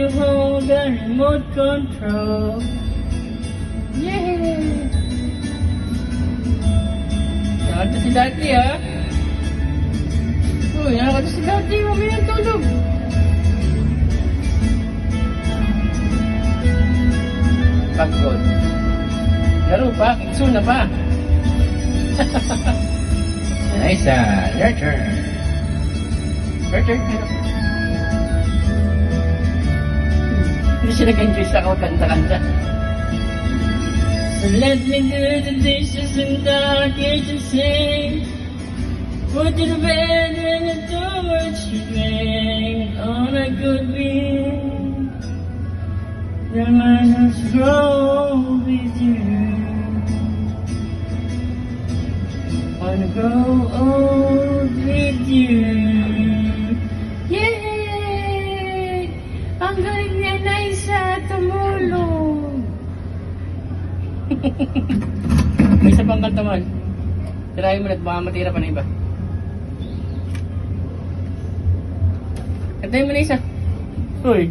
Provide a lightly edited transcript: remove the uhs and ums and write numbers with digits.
you hold the remote control. Yay! Nakanta si Daddy, ha? Uy, nakanta si Daddy. Mamaya ang tulog. Pagod. Laro pa. Kitsu na pa. Nice, your turn. Your turn. Hindi siya nag-enjoy sa kanta-kanta. So let me do the dishes in the kitchen sink. Put to the bed and the door string on a good beat. The man who's grown with you. Wanna grow old with you. Yay! Ang galing niya na isa tumulong. May isa pang kanta man. Tirahin mo na at baka matira pa na iba. Kantahin mo na isa. Uy.